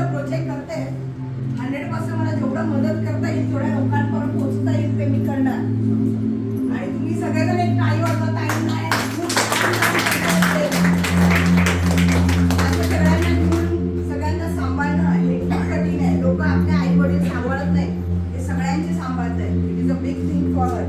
Project करते 100% मला जेवढं मदत करता येईल तेवढ्या लोकांपर्यंत पोहोचता येईल ते मी करणार. आणि तुम्ही सगळेजण एक टाळी वाजवत आहे नाही असं सगळ्यांना घेऊन सगळ्यांना सांभाळणं हे खूप कठीण आहे. लोक आपल्या आई वडील सांभाळत नाही, हे सगळ्यांचे सांभाळत आहे. It is a big thing for her.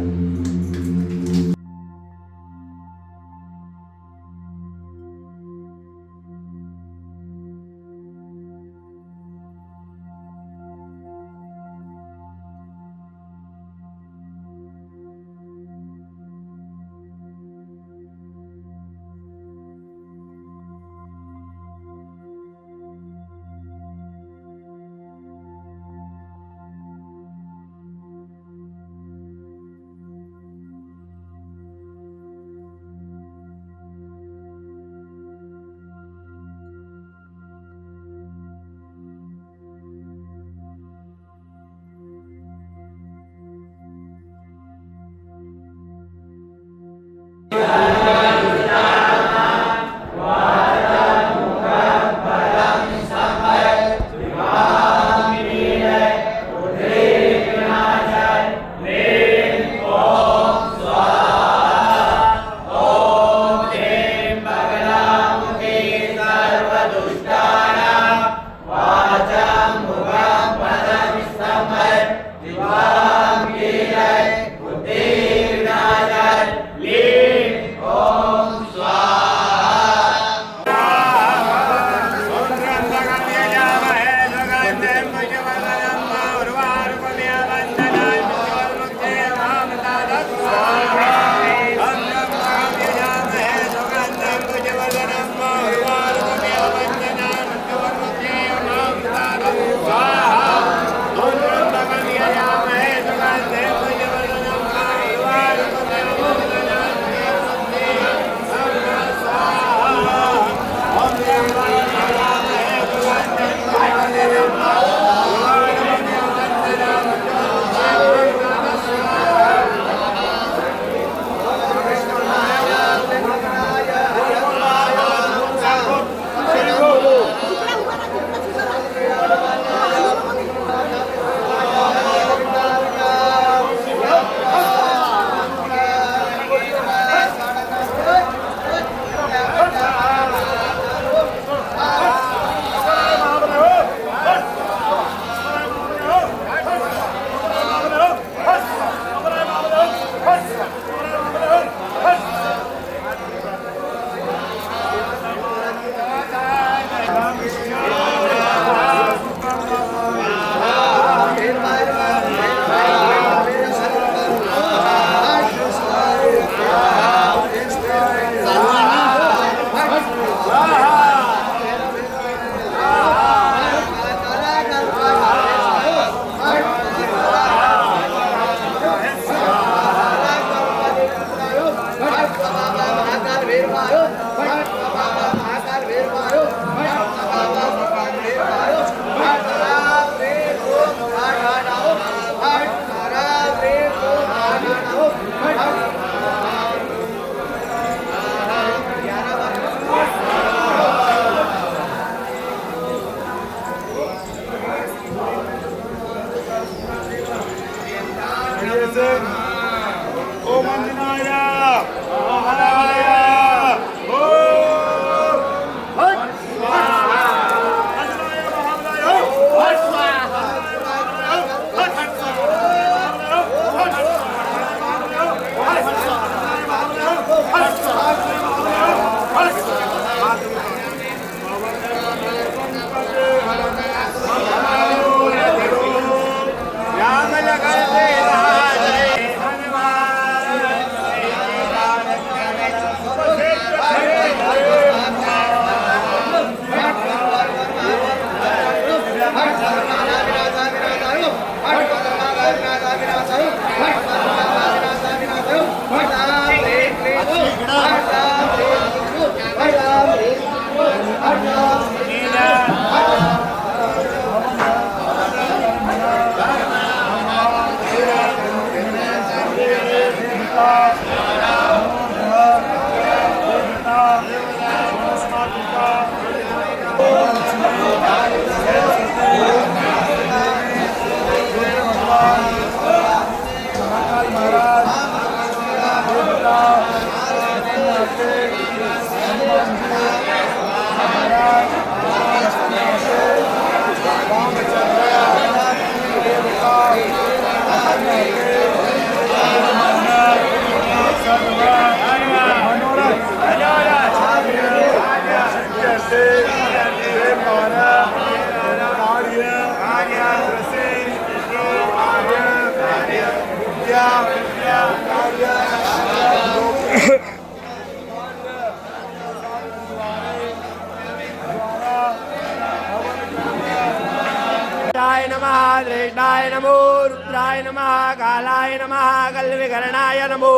नमः दृष्टाय नमो रुद्राय नमः कालाय नमः कल्विकरणाय नमो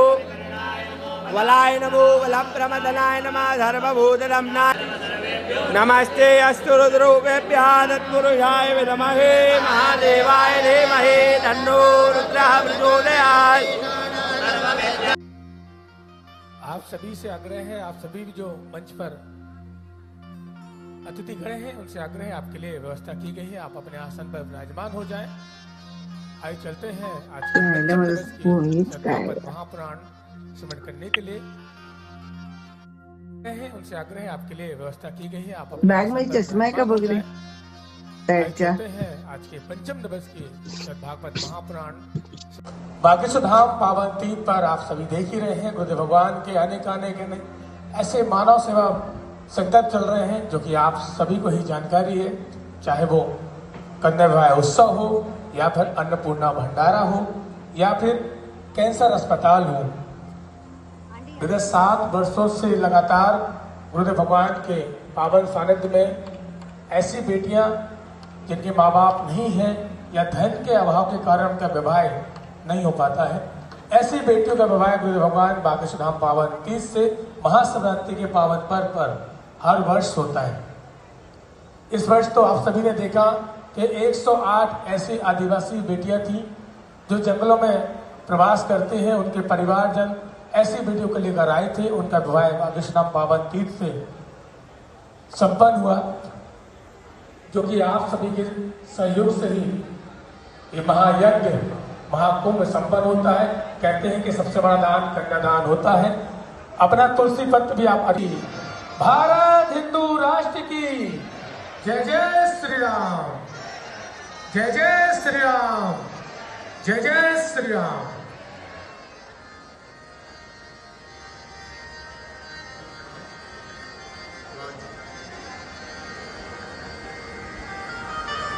वलाय नमो वलप्रमदनाय नमः सर्वभूतदम्नाय नमस्ते अस्तु रुद्रूपेभ्यः तत्पुरुषाय विद्महे महादेवाय धीमहि तन्नो रुद्रः प्रचोदयात्। आप सभी से आग्रह है, आप सभी जो मंच पर अतिथि खड़े हैं उनसे आग्रह है, आपके लिए व्यवस्था की गई है, आप अपने आसन पर विराजमान हो जाएं। आइए चलते हैं आज के पंचम दिवस की श्रद्धापद महापुराण श्रवण करने के लिए हैं, उनसे आग्रह है, आपके लिए व्यवस्था की गई है, आप अपने बैग में चश्मा का बोल रहे चलते हैं आज के पंचम दिवस की श्रद्धापद महापुराण। बागेश्वर धाम पावन तीर्थ पर आप सभी देख ही रहे हैं गुरुदेव भगवान के आने के ऐसे मानव सेवा संकल्प चल रहे हैं जो कि आप सभी को ही जानकारी है, चाहे वो कन्या विवाह उत्सव हो या फिर अन्नपूर्णा भंडारा हो या फिर कैंसर अस्पताल हो। विगत 7 वर्षों से लगातार गुरुदेव भगवान के पावन सानिध्य में ऐसी बेटियां जिनके माँ बाप नहीं हैं या धन के अभाव के कारण उनका विवाह नहीं हो पाता है, ऐसी बेटियों का विवाह गुरुदेव भगवान बागेश्वर धाम पावन तीर्थ से महाशिवरात्रि के पावन पर्व पर हर वर्ष होता है। इस वर्ष तो आप सभी ने देखा कि 108 ऐसी आदिवासी बेटियां थी जो जंगलों में प्रवास करते हैं, उनके परिवारजन ऐसी बेटियों को लेकर आए थे। उनका विवाह बागेश्वर धाम पावन तीर्थ से संपन्न हुआ, जो कि आप सभी के सहयोग से ही ये महायज्ञ महाकुंभ संपन्न होता है। कहते हैं कि सबसे बड़ा दान कन्यादान होता है। अपना तुलसी पत्र भी आप अभी भारत हिंदू राष्ट्र की जय जय श्री राम, जय जय श्री राम, जय जय श्री राम।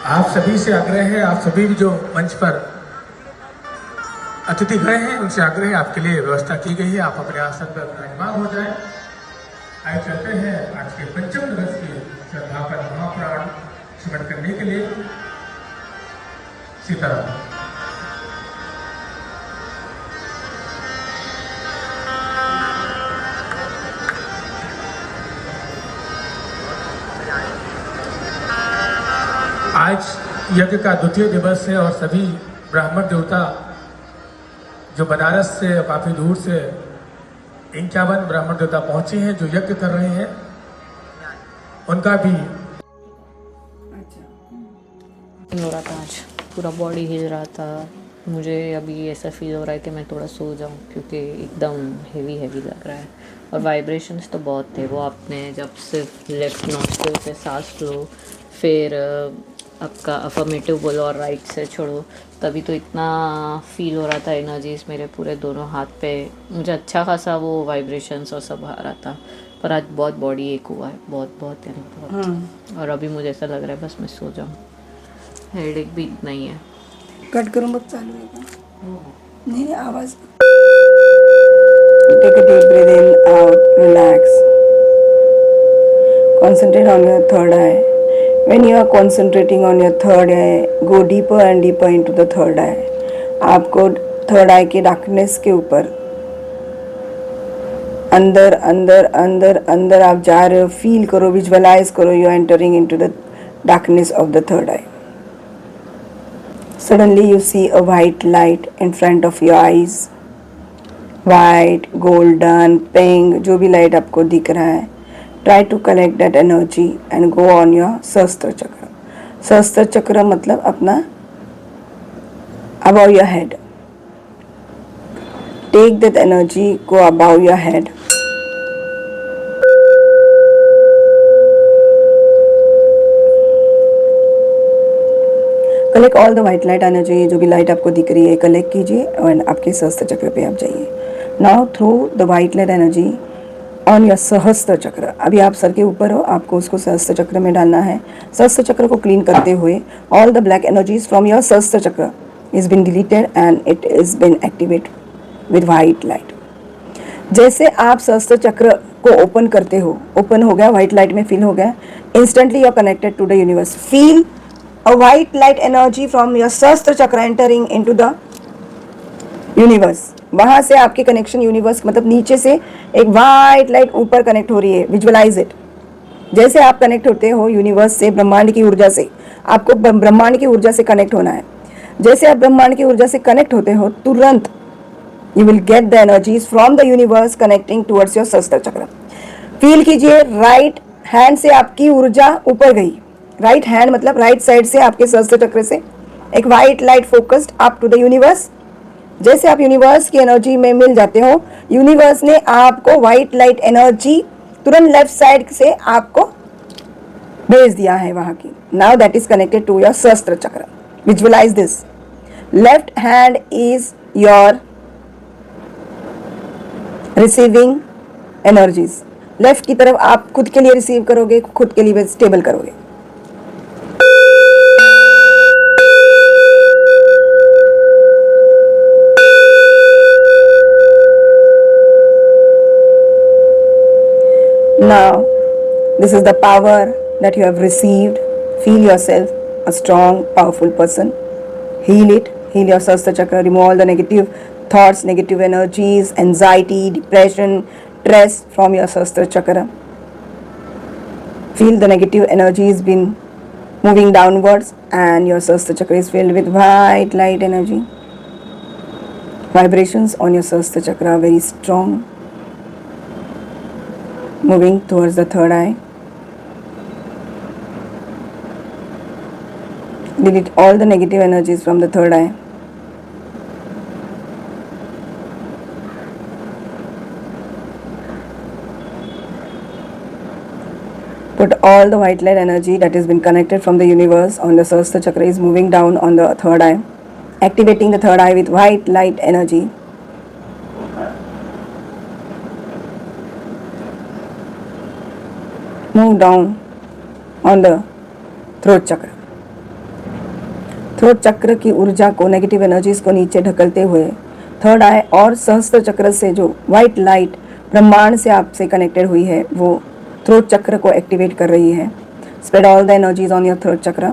आप सभी से आग्रह है, आप सभी भी जो मंच पर अतिथि खड़े हैं उनसे आग्रह है, आपके लिए व्यवस्था की गई है, आप अपने आसन पर विराजमान हो जाएं। आइए चलते हैं आज के पंचम दिवस की श्रद्धापद महापुराण श्रवण करने के लिए। सीताराम। आज यज्ञ का द्वितीय दिवस है और सभी ब्राह्मण देवता जो बनारस से काफी दूर से 51 ब्राह्मण देवता पहुंचे हैं जो यज्ञ कर रहे हैं, उनका भी हो रहा था। आज पूरा बॉडी हिल रहा था। मुझे अभी ऐसा फील हो रहा है कि मैं थोड़ा सो जाऊं क्योंकि एकदम हेवी लग रहा है और वाइब्रेशंस तो बहुत थे। वो आपने जब सिर्फ लेफ्ट नॉस्ट्रिल से सांस लो, फिर आपका अफर्मेटिव बोलो और राइट से छोड़ो, तभी तो इतना फील हो रहा था एनर्जीज मेरे पूरे दोनों हाथ पे। मुझे अच्छा खासा वो वाइब्रेशंस और सब आ रहा था, पर आज बहुत बॉडी एक हुआ है, बहुत यानी बहुत। और अभी मुझे ऐसा लग रहा है बस मैं सो जाऊँ, हेडेक भी इतना ही है। कट करूँ मत, चालू है का? नहीं आवाज़। Take a deep breath in, out, relax, concentrate on your third eye. When you are concentrating on your third eye, go deeper and deeper into the third eye. आपको थर्ड आई के डार्कनेस के ऊपर अंदर अंदर अंदर अंदर आप जा रहे हो। फील करो, विजुअलाइज करो, you are entering into the darkness of the third eye. Suddenly you see a white light in front of your eyes. White, golden, pink, जो भी लाइट आपको दिख रहा है, try to collect that energy and go on your सहस्त्र चक्र। सहस्त्र चक्र मतलब अपना above your head. Take that energy, go above your head. Collect all the white light energy, जो भी लाइट आपको दिख रही है कलेक्ट कीजिए और आपके सहस्त्र चक्र पे आप जाइए। Now through the white light energy on your सहस्त्र चक्र। अभी आप सर के ऊपर हो, आपको उसको सहस्त्र चक्र में डालना है। सहस्त्र चक्र को क्लीन करते हुए all the black energies from your सहस्त्र chakra is been deleted and it is been activate with white light. जैसे आप सहस्त्र चक्र को ओपन करते हो, ओपन हो गया, व्हाइट लाइट में फिल हो गया, instantly you are connected to the universe. Feel a white light energy from your सहस्त्र chakra entering into the universe. वहां से आपके कनेक्शन यूनिवर्स, मतलब नीचे से एक वाइट लाइट ऊपर कनेक्ट हो रही है। Visualise it. जैसे आप कनेक्ट होते हो यूनिवर्स से, ब्रह्मांड की ऊर्जा से, आपको ब्रह्मांड की ऊर्जा से कनेक्ट होना है। जैसे आप ब्रह्मांड की ऊर्जा से कनेक्ट होते हो, तुरंत you will get the energies from the universe connecting towards your सहस्त्र चक्र। फील कीजिए, राइट हैंड से आपकी ऊर्जा ऊपर गई। राइट हैंड मतलब राइट साइड से आपके सहस्त्र चक्र से एक white light focused up to the universe. जैसे आप यूनिवर्स की एनर्जी में मिल जाते हो, यूनिवर्स ने आपको व्हाइट लाइट एनर्जी तुरंत लेफ्ट साइड से आपको भेज दिया है वहां की। Now that is connected to your सहस्त्र chakra. Visualise this. Left hand is your receiving energies. Left की तरफ आप खुद के लिए रिसीव करोगे, खुद के लिए स्टेबल करोगे। Now, this is the power that you have received. Feel yourself a strong, powerful person. Heal it. Heal your Sahasrara Chakra. Remove all the negative thoughts, negative energies, anxiety, depression, stress from your Sahasrara Chakra. Feel the negative energies been moving downwards, and your Sahasrara Chakra is filled with white light energy. Vibrations on your Sahasrara Chakra are very strong. Moving towards the third eye. Delete all the negative energies from the third eye. Put all the white light energy that has been connected from the universe on the Sahasrara Chakra is moving down on the third eye, activating the third eye with white light energy. Move down on the throat chakra. Throat चक्र की ऊर्जा को, negative energies को नीचे ढकलते हुए third आई और सहस्त्र चक्र से जो व्हाइट लाइट ब्रह्मांड से आपसे कनेक्टेड हुई है, वो थ्रोट चक्र को एक्टिवेट कर रही है। Spread all the energies on your throat चक्र।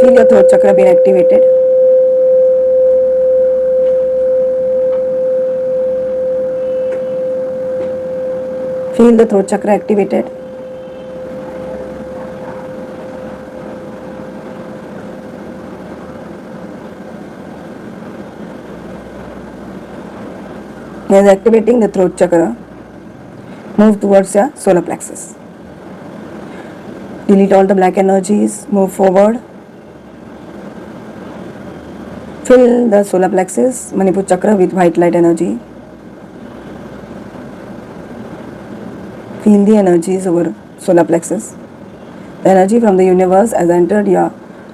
फील योर थ्रोट चक्र being activated. Feel the throat chakra activated. As activating the throat chakra, move towards your solar plexus. Delete all the black energies, move forward. Fill the solar plexus, Manipur chakra with white light energy. Feel the energies over solar plexus. The energy from the universe has entered your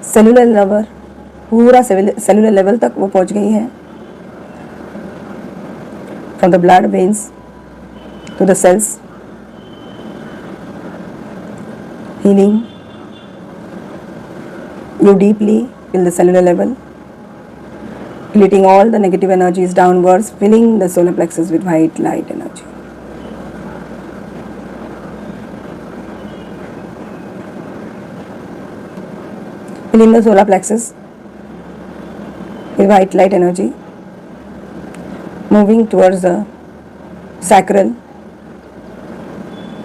cellular level. पूरा cellular level तक वो पहुंच गई है. From the blood veins to the cells. Healing you deeply till the cellular level. Deleting all the negative energies downwards, filling the solar plexus with white light energy. Filling the solar plexus with white light energy, moving towards the sacral.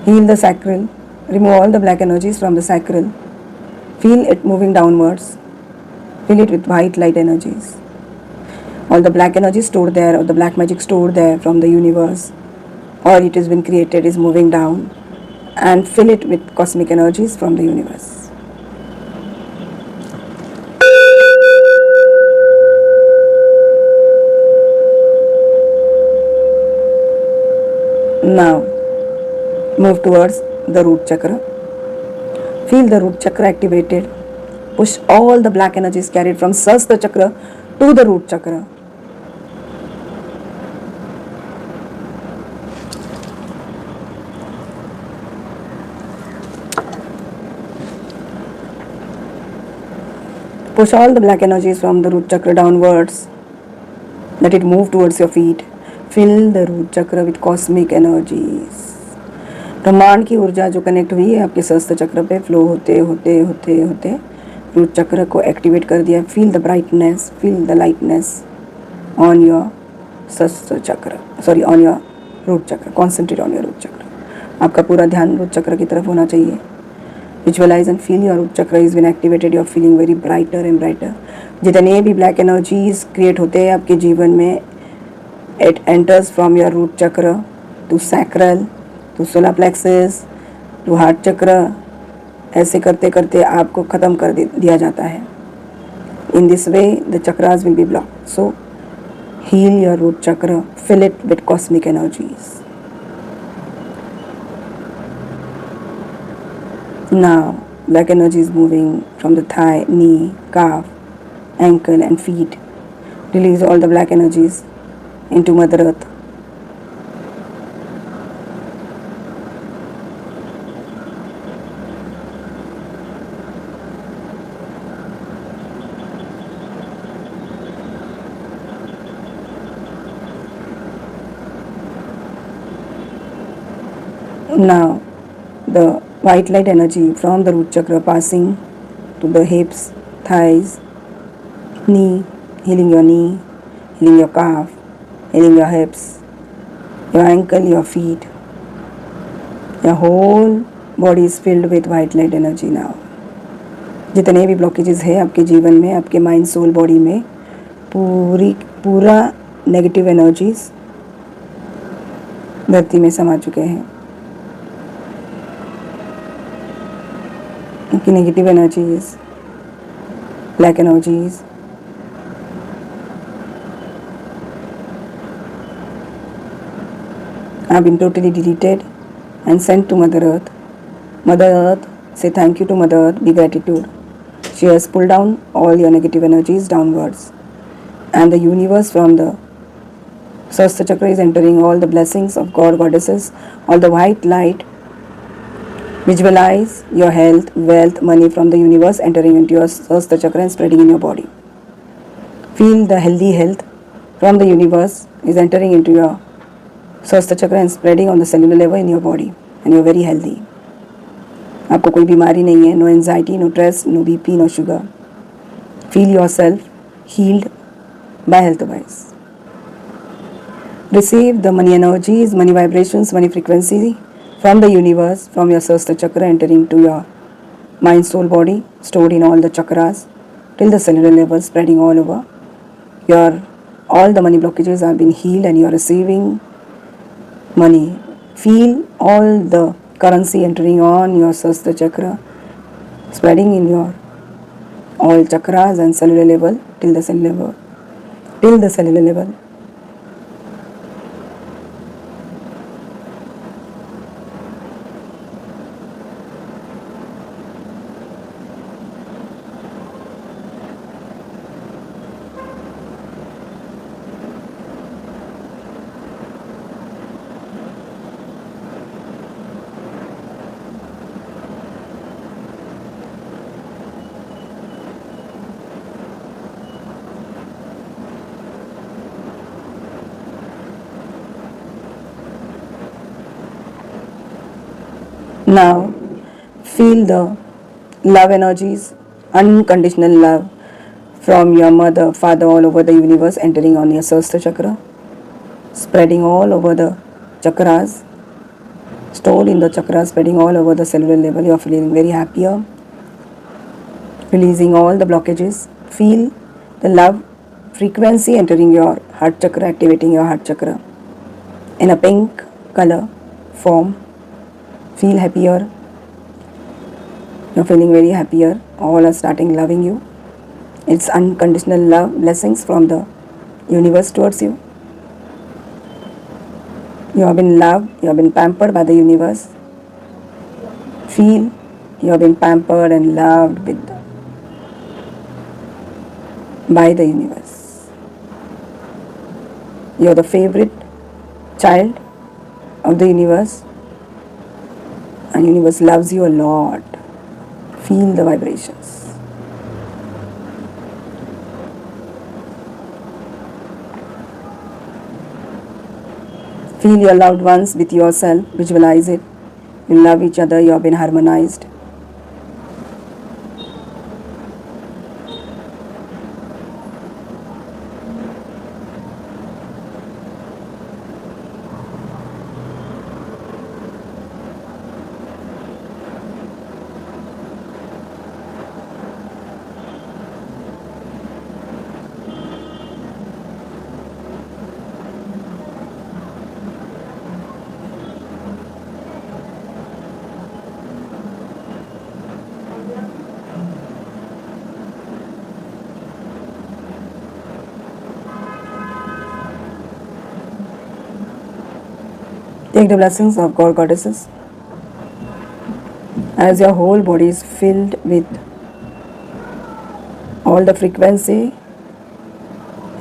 Heal the sacral, remove all the black energies from the sacral. Feel it moving downwards. Fill it with white light energies. All the black energy stored there, or the black magic stored there from the universe, or it has been created, is moving down, and fill it with cosmic energies from the universe. Now, move towards the root chakra. Feel the root chakra activated. Push all the black energies carried from Sahasrara chakra to the root chakra. Push all the black energies from the root chakra downwards. Let it move towards your feet. Fill the root chakra with cosmic energies. ब्रह्मांड की ऊर्जा जो connect हुई है आपके सहस्त्र चक्र पे फ्लो होते होते होते होते रूट चक्र को एक्टिवेट कर दिया. Feel the brightness, feel the lightness on your सहस्त्र चक्र, सॉरी ऑन योर रूट चक्र. कॉन्सेंट्रेट ऑन योर रूट चक्र. आपका पूरा ध्यान रूट चक्र की तरफ होना चाहिए. Visualise and feel your root chakra is been activated. You are feeling very brighter and brighter. जितने भी ब्लैक एनर्जीज क्रिएट होते हैं आपके जीवन में, it enters from your root chakra to sacral, to solar plexus, to heart chakra. ऐसे करते करते आपको ख़त्म कर दिया जाता है. In this way the chakras will be blocked. So heal your root chakra, fill it with cosmic energies. Now black energy is moving from the thigh, knee, calf, ankle and feet. Release all the black energies into Mother Earth. Now the white light energy from the root chakra passing to the hips, thighs, knee, healing your knee, healing your calf, healing your hips, your ankle, your feet. Your whole body is filled with white light energy now. जितने भी blockages है आपके जीवन में, आपके mind, soul, body में, पूरा negative energies धरती में समा चुके हैं. की negative energies, black energies have been totally deleted and sent to Mother Earth. Mother Earth, say thank you to Mother Earth, be gratitude. She has pulled down all your negative energies downwards. And the universe from the Sahasra Chakra is entering all the blessings of God, Goddesses, all the white light. Visualize your health, wealth, money from the universe entering into your Sahasra Chakra and spreading in your body. Feel the healthy health from the universe is entering into your Sahasra Chakra and spreading on the cellular level in your body. And you are very healthy. आपको कोई बीमारी नहीं है. No anxiety, no stress, no BP, no sugar. Feel yourself healed by health wise. Receive the money energies, money vibrations, money frequency from the universe, from your Sahasra Chakra entering to your mind, soul, body, stored in all the chakras till the cellular level, spreading all over. All the money blockages are being healed and you are receiving money. Feel all the currency entering on your Sahasra Chakra, spreading in your all chakras and cellular level till the cellular level. Now feel the love energies, unconditional love from your mother, father, all over the universe entering on your Sahasra Chakra, spreading all over the chakras, stored in the chakras, spreading all over the cellular level. You are feeling very happier, releasing all the blockages. Feel the love frequency entering your heart chakra, activating your heart chakra in a pink color form. Feel happier. You're feeling very happier. All are starting loving you. It's unconditional love, blessings from the universe towards you. You have been loved, you have been pampered by the universe. Feel you have been pampered and loved by the universe. You are the favorite child of the universe. And universe loves you a lot. Feel the vibrations. Feel your loved ones with yourself. Visualize it. You love each other. You have been harmonized. Take the blessings of God goddesses as your whole body is filled with all the frequency,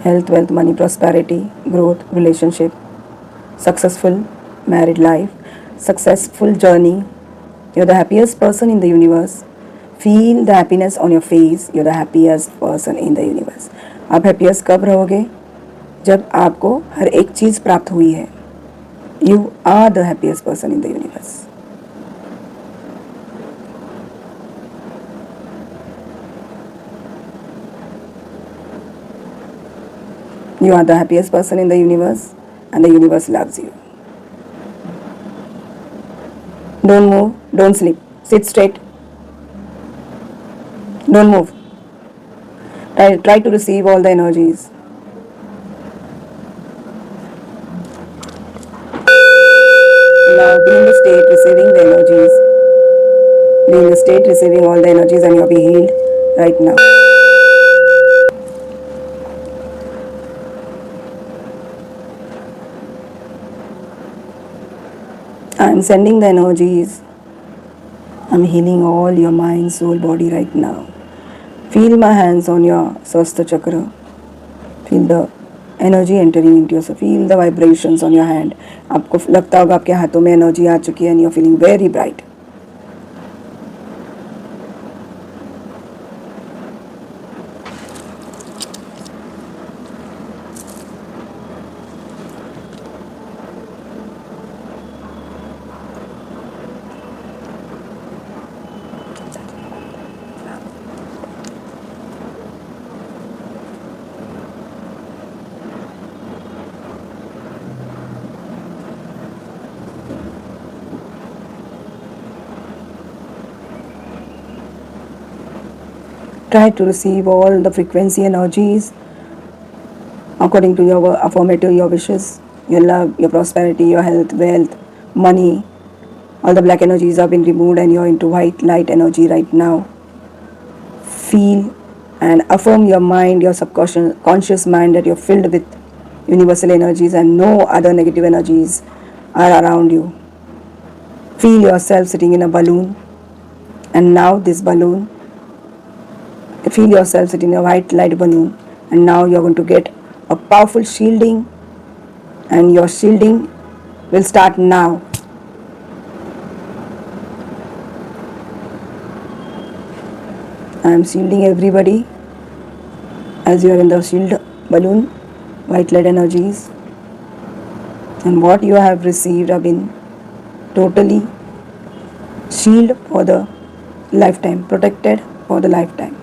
health, wealth, money, prosperity, growth, relationship, successful married life, successful journey. You're the happiest person in the universe. Feel the happiness on your face. You're the happiest person in the universe. आप happiest कब रहोगे? जब आपको हर एक चीज़ प्राप्त हुई है. You are the happiest person in the universe. You are the happiest person in the universe, and the universe loves you. Don't move, don't sleep. Sit straight. Don't move. Try to receive all the energies. Now be in the state receiving the energies. Be in the state receiving all the energies, and you'll be healed right now. I'm sending the energies. I'm healing all your mind, soul, body right now. Feel my hands on your Swasthya chakra. Feel the energy entering into yourself. Feel the vibrations on your hand. आपको लगता होगा आपके हाथों में energy आ चुकी है and you're feeling very bright. Try to receive all the frequency energies according to your affirmative, your wishes, your love, your prosperity, your health, wealth, money. All the black energies have been removed and you're into white light energy right now. Feel and affirm your mind, your subconscious mind, that you're filled with universal energies and no other negative energies are around you. Feel yourself sitting in a balloon, and now this balloon, feel yourself sitting in a white light balloon, and now you're going to get a powerful shielding, and your shielding will start now. I am shielding everybody as you are in the shield balloon, white light energies, and what you have received have been totally shielded for the lifetime, protected for the lifetime.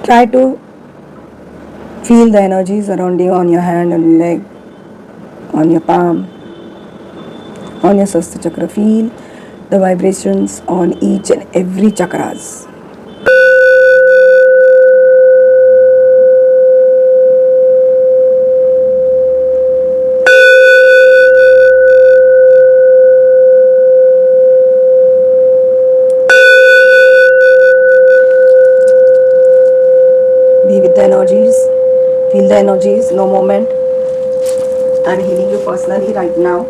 Try to feel the energies around you on your hand, on your leg, on your palm, on your Swasthya chakra. Feel the vibrations on each and every chakras. Be with the energies. Feel the energies, no moment. I'm healing you personally right now.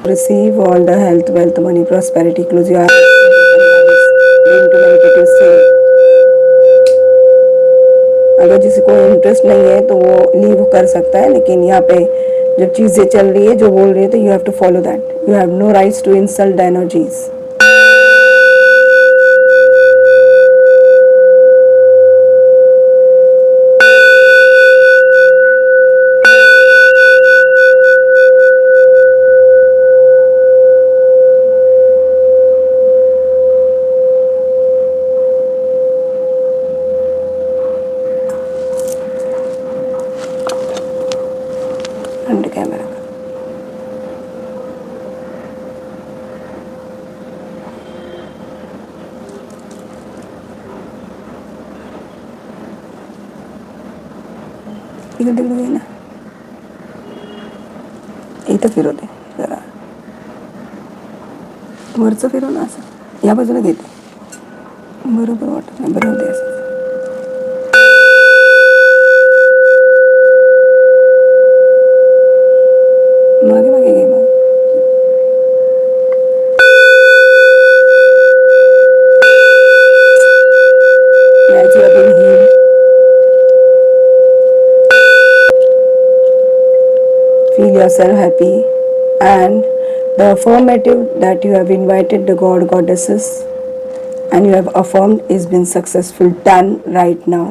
receive all the health, wealth, money, prosperity. Close your eyes. Going to meditative state. अगर जिसे कोई interest नहीं है तो वो leave कर सकता है, लेकिन यहाँ पे जब चीज़ें चल रही है जो बोल रही है तो you have to follow that. You have no rights to insult the energies. Front camera का इकडे तिकडे घे ना. इथं फिरवते जरा. वरचं फिरव ना असं. या बाजूला घेते. बरोबर वाटत नाही. बरोबर दे असं. मागे मागे घे मग. As you have been healed, feel yourself happy, and the affirmative that you have invited the god goddesses and you have affirmed is been successful done right now.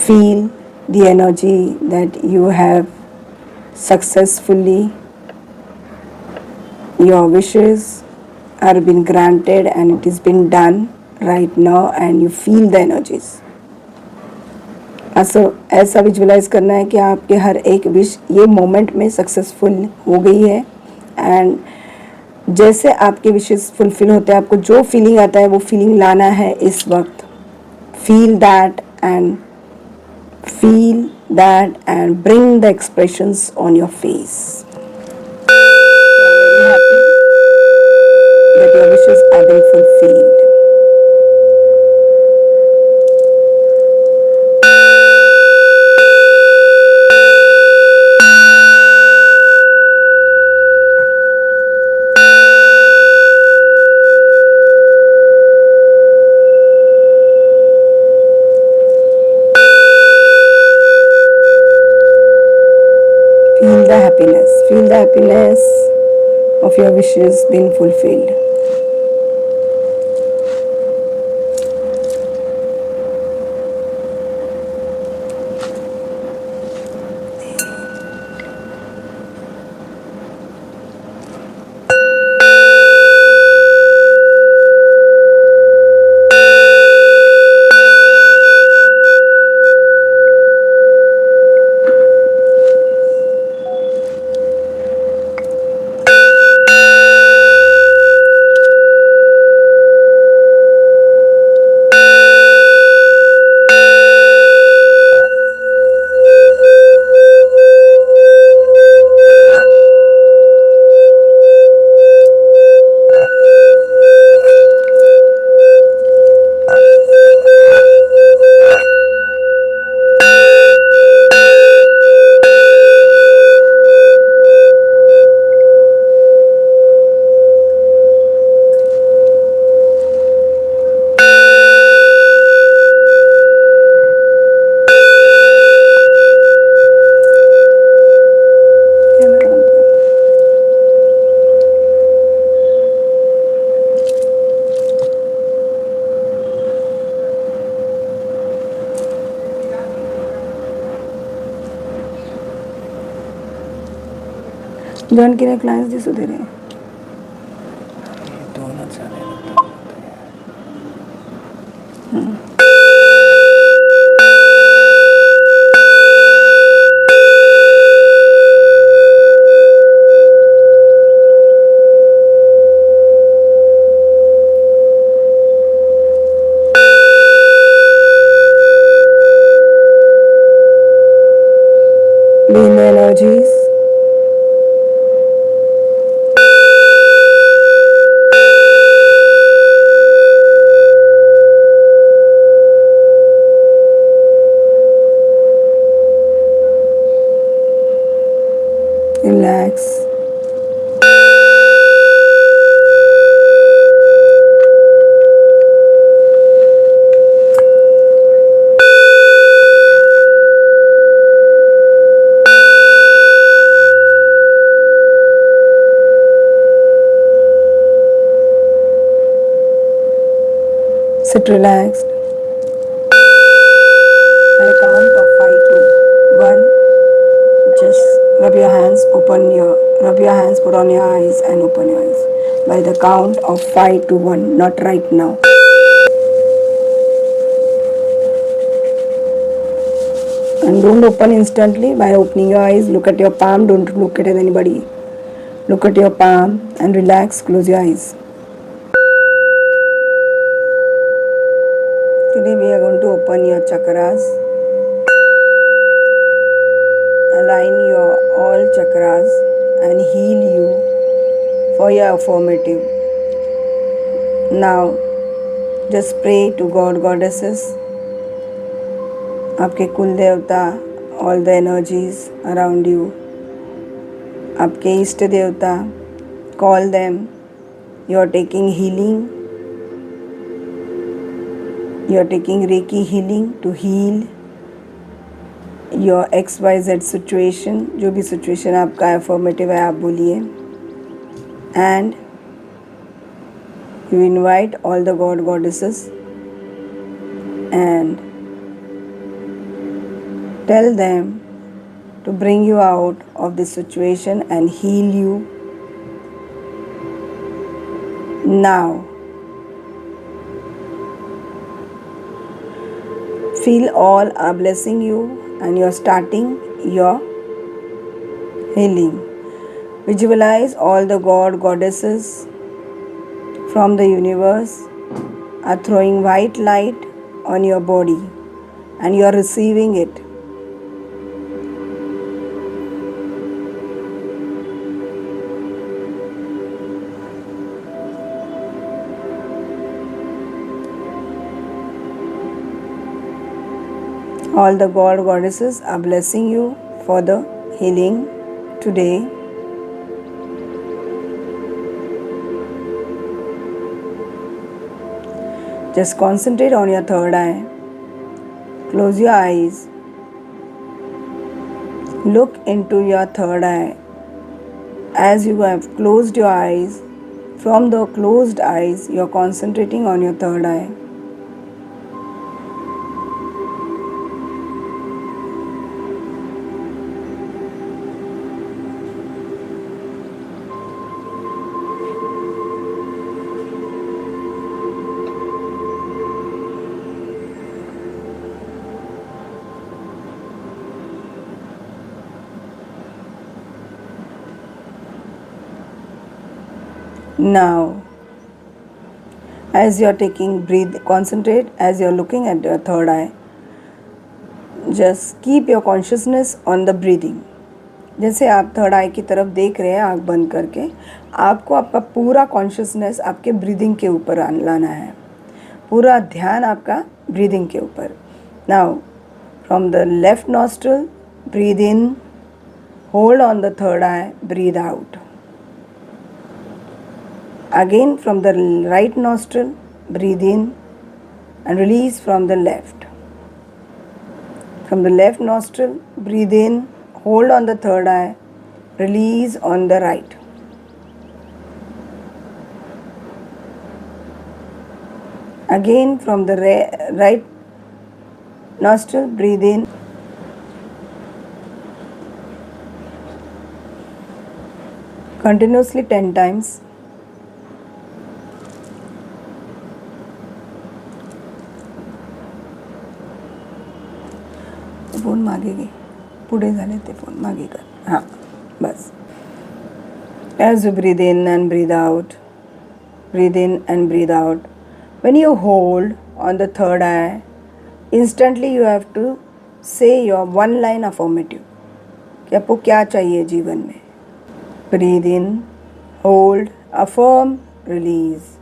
Feel the energy that you have successfully, your wishes are been granted and it is been done right now, and you feel the energies. ऐसा visualise करना है कि आपके हर एक wish ये moment में successful हो गई है, एंड जैसे आपके विशेस फुलफिल होते हैं आपको जो फीलिंग आता है वो फीलिंग लाना है इस वक्त. Feel that and bring the expressions on your face. Very happy that your wishes are being fulfilled. Feel the happiness of your wishes being fulfilled. John के क्लाइंट्स दिसू दे रे. दोनच झाले. Being the energies. Relax. Sit relaxed. By a count of 5 to 1, just rub your hands, put on your eyes and open your eyes. By the count of 5 to 1, not right now. And don't open instantly. By opening your eyes, look at your palm, don't look at anybody. Look at your palm and relax, close your eyes. Today we are going to open your chakras, align your all chakras and heal you for your affirmative. Now just pray to God, goddesses, आपके कुल देवता, all the energies around you, आपके इष्ट देवता, call them. You are taking healing. You are taking Reiki healing to heal your XYZ situation. जो भी situation आपका affirmative है आप बोलिए. And you invite all the God goddesses and tell them to bring you out of this situation and heal you now. Feel all are blessing you and you are starting your healing. Visualize all the God goddesses from the universe are throwing white light on your body and you are receiving it. All the God goddesses are blessing you for the healing today. Just concentrate on your third eye. Close your eyes. Look into your third eye. As you have closed your eyes, from the closed eyes, you are concentrating on your third eye. Now, as you are concentrate as you are looking at your third eye. Just keep your consciousness on the breathing. जैसे आप third आई की तरफ देख रहे हैं आँख बंद करके, आपको आपका पूरा कॉन्शियसनेस आपके ब्रीदिंग के ऊपर लाना है. पूरा ध्यान आपका ब्रीदिंग के ऊपर. Now from the left nostril breathe in, hold on the third I, breathe out. Again from the right nostril, breathe in and release from the left. From the left nostril, breathe in, hold on the third eye, release on the right. Again from the right nostril, breathe in. Continuously 10 times. Phone मागे घे, पुढे झाले ते phone मागे कर. हां बस. As you breathe in and breathe out, breathe in and breathe out. When you hold on the third eye, instantly you have to say your one line affirmative कि आपको क्या चाहिए जीवन में. Breathe in, hold, affirm, release.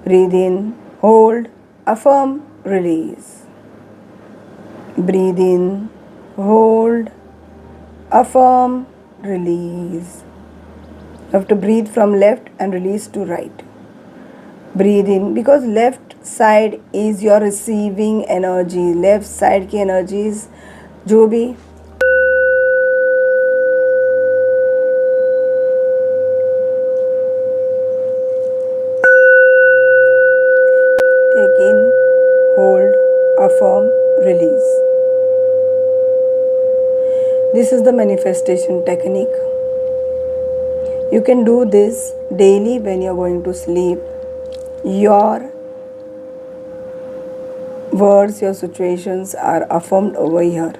Breathe in, hold, affirm, release. Breathe in, hold, affirm, release. You have to breathe from left and release to right. Breathe in because left side is your receiving energy. Left side की energies जो भी take in, This is the manifestation technique. You can do this daily when you're going to sleep. Your words, your situations are affirmed over here.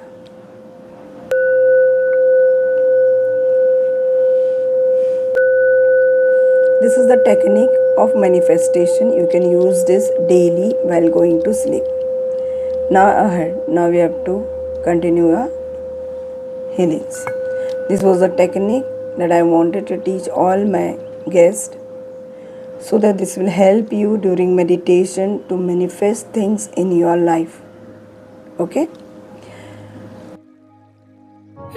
This is the technique of manifestation. You can use this daily while going to sleep. Now we have to continue our healings. This was the technique that I wanted to teach all my guests, so that this will help you during meditation to manifest things in your life. Okay?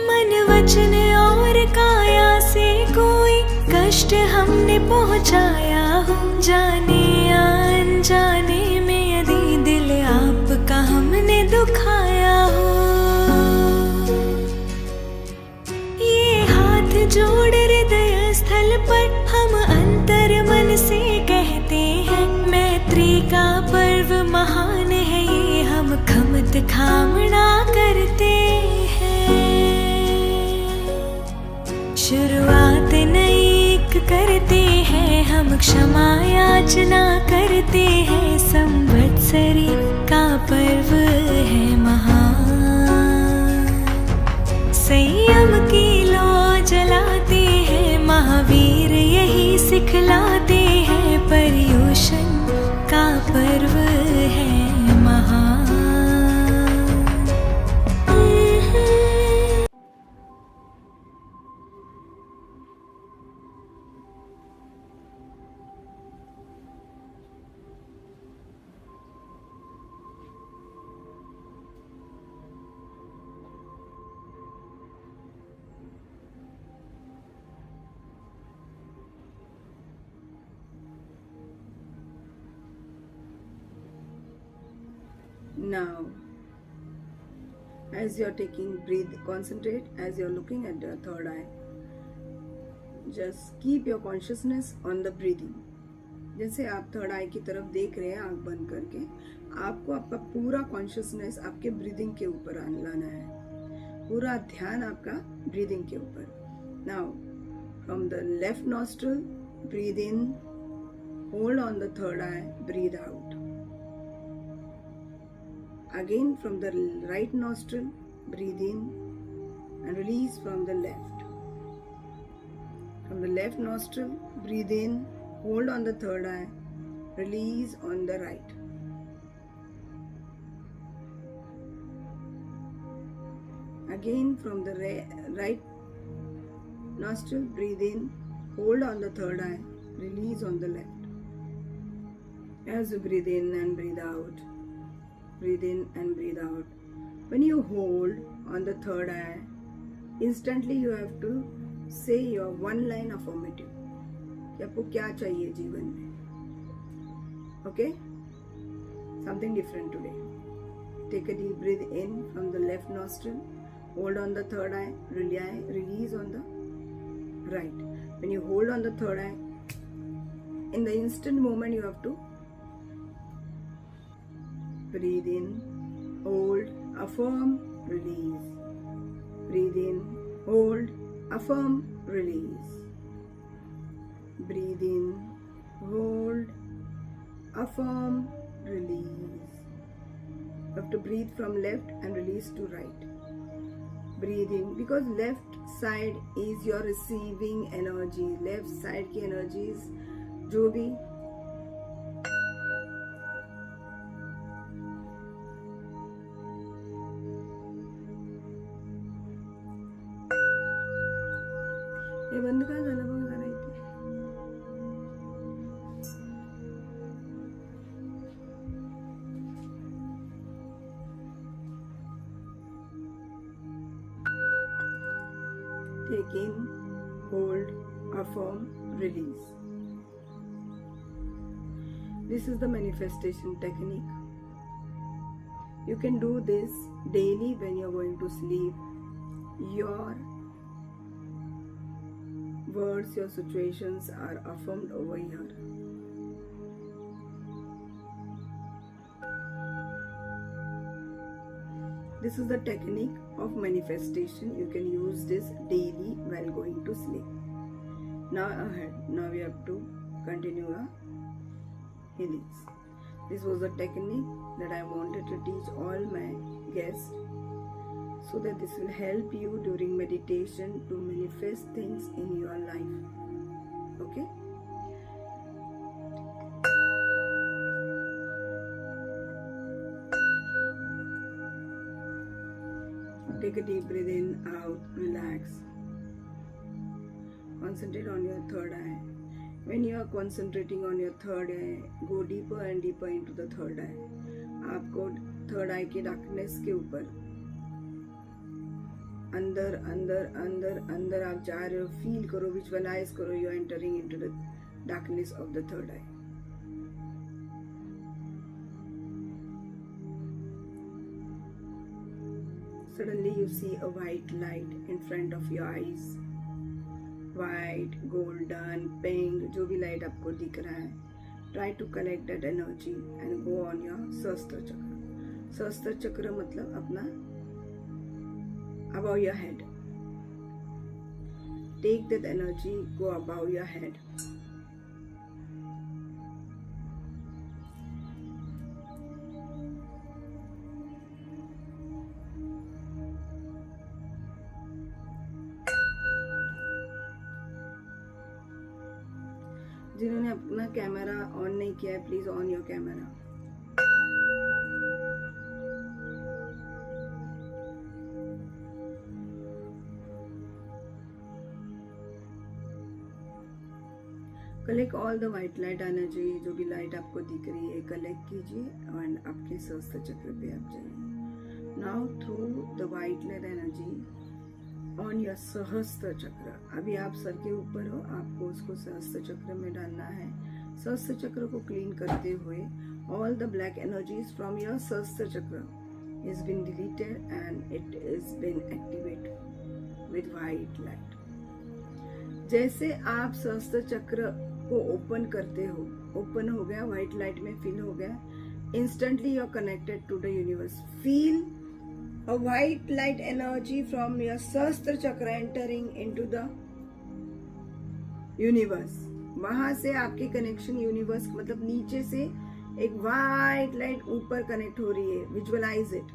मन वचन और काया से कोई कष्ट हमने पहुँचाया हो, जाने या अनजाने में यदि दिल आपका हमने दुखाया हो, ये हाथ जोड़ हृदय स्थल पर हम अंतर मन से कहते हैं, मैत्री का पर्व महान है ये, हम खमत खामना करते हैं। शुरुआत नई एक करते हैं हम, क्षमा याचना करते हैं, संवत्सरी का पर्व है महान। संयम की लौ जलाते हैं महावीर, यही सिखलाते हैं, पर्युषण का पर्व है महान। Now, as you're concentrate as you're looking at your third eye. Just keep your consciousness on the breathing. जैसे आप थर्ड आई की तरफ देख रहे हैं आंख बंद करके, आपको आपका पूरा कॉन्शियसनेस आपके ब्रीदिंग के ऊपर लाना है, पूरा ध्यान आपका ब्रीदिंग के ऊपर। Now from the left nostril breathe in, hold on the third I, breathe out. Again from the right nostril, breathe in and release from the left. From the left nostril, breathe in, hold on the third eye, release on the right. Again from the right nostril, breathe in, hold on the third eye, release on the left. As you breathe in and breathe out, breathe in and breathe out. When you hold on the third eye, instantly you have to say your one line affirmative कि आपको क्या चाहिए जीवन में. Okay? Something different today. Take a deep breath in from the left nostril, hold on the third eye, release on the right. When you hold on the third eye, in the instant moment you have to breathe in, hold, affirm, release. Breathe in, hold, affirm, release. Breathe in, hold, affirm, release. You have to breathe from left and release to right. Breathe in, because left side is your receiving energy. Left side की energies जो भी हे बंद का झालं बघ जरा इथे. Take in, hold, affirm, release. This is the manifestation technique. You can do this daily when you're going to sleep. Your words, your situations are affirmed over here. This is the technique of manifestation. You can use this daily while going to sleep. Now ahead. Now we have to continue our healings. This was a technique that I wanted to teach all my guests so that this will help you during meditation to manifest things in your life. Okay? Take a deep breath in, out, relax. Concentrate on your third eye. When you are concentrating on your third eye, go deeper and deeper into the third eye. आपको third आई के darkness के ऊपर अंदर अंदर अंदर अंदर आप जा रहे हो. फील करो, विजुअलाइज करो, you are entering into the darkness of the third eye. Suddenly you see a white light in front of your eyes. White, golden, pink, जो भी लाइट आपको दिख रहा है. Try to collect that energy and go on your सहस्त्र चक्र. सहस्त्र चक्र मतलब अपना above your head. Take that energy, go above your head. जिन्होंने अपना कैमरा ऑन नहीं किया है, please on your camera. Collect all the white light energy. जो भी लाइट आपको दिख रही है कलेक्ट कीजिए और आपके सहस्त्र चक्र पे आप जाइए. Now through the white light energy on your सहस्त्र चक्र. अभी आप सर के ऊपर हो, आपको उसको सहस्त्र चक्र में डालना है. सहस्त्र चक्र को क्लीन करते हुए all the black energies from your सहस्त्र chakra is been deleted and it is been activated with white light. जैसे आप सहस्त्र चक्र को ओपन करते हो, ओपन हो गया, व्हाइट लाइट में फिल हो गया, instantly you are connected to the universe. Feel a white light energy from your Sahastra chakra entering into the universe. वहां से आपकी कनेक्शन यूनिवर्स मतलब नीचे से एक व्हाइट लाइट ऊपर कनेक्ट हो रही है. Visualise it.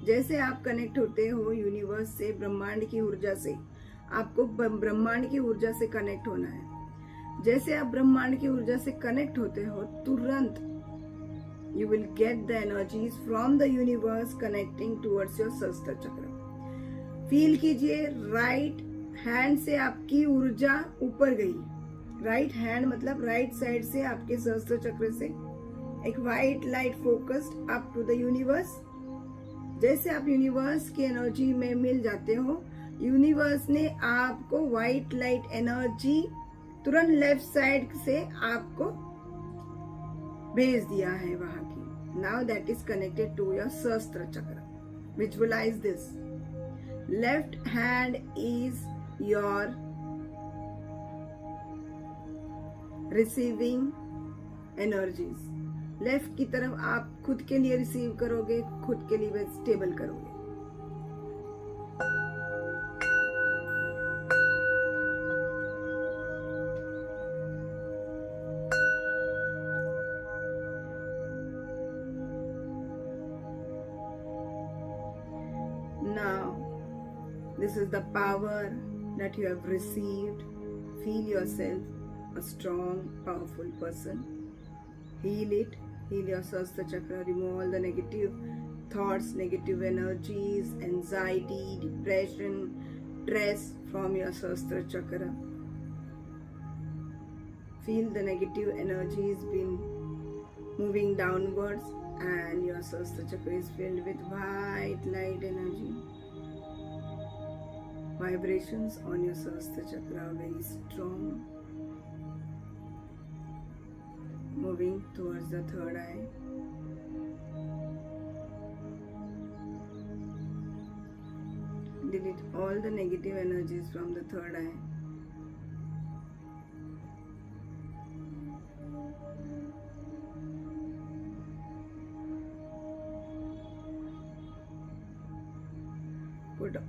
जैसे आप कनेक्ट होते हो यूनिवर्स से, ब्रह्मांड की ऊर्जा से, आपको ब्रह्मांड की ऊर्जा से कनेक्ट होना है. जैसे आप ब्रह्मांड की ऊर्जा से कनेक्ट होते हो, तुरंत you will get the energies from the universe connecting towards your सहस्त्र चक्र. फील कीजिए राइट हैंड से आपकी ऊर्जा ऊपर गई. राइट हैंड मतलब राइट साइड से आपके सहस्त्र चक्र से एक white light focused up to the universe. जैसे आप यूनिवर्स की एनर्जी में मिल जाते हो, यूनिवर्स ने आपको व्हाइट लाइट एनर्जी तुरंत लेफ्ट साइड से आपको भेज दिया है वहां की. Now that is connected to your सहस्त्र chakra. Visualise this. Left hand is your receiving energies. Left की तरफ आप खुद के लिए रिसीव करोगे, खुद के लिए स्टेबल करोगे. Now, this is the power that you have received. Feel yourself a strong, powerful person. Heal it. Heal your Sahastra Chakra. Remove all the negative thoughts, negative energies, anxiety, depression, stress from your Sahastra Chakra. Feel the negative energies been moving downwards. And your Sahastra Chakra is filled with white light energy. Vibrations on your Sahastra Chakra are very strong. Moving towards the third eye. Delete all the negative energies from the third eye.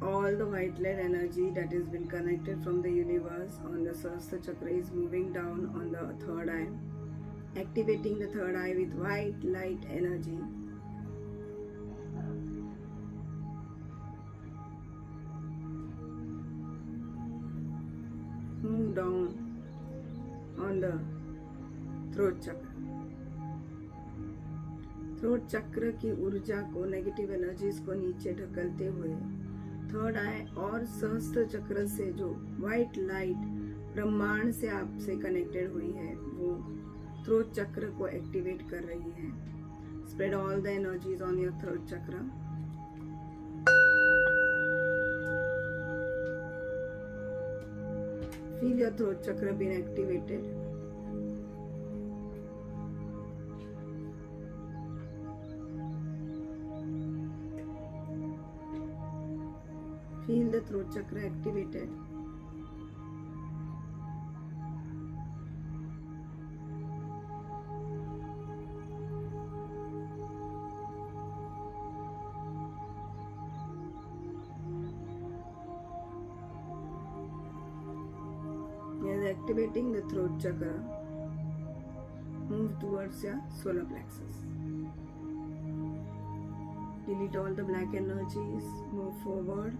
all the white light energy that has been connected from the universe on the Sahasrara chakra is moving down on the third eye, activating the third eye with white light energy. Move down on the throat chakra. Throat चक्र की ऊर्जा को, negative energies को नीचे ढकलते हुए third आई और सहस्त्र चक्र से जो व्हाइट लाइट ब्रह्मांड से आपसे कनेक्टेड हुई है वो थ्रोट चक्र को एक्टिवेट कर रही है. Spread all the energies on your throat चक्र. फील योर थ्रोट चक्र being activated. Feel the throat chakra activated. As activating the throat chakra, move towards your solar plexus. Delete all the black energies, move forward.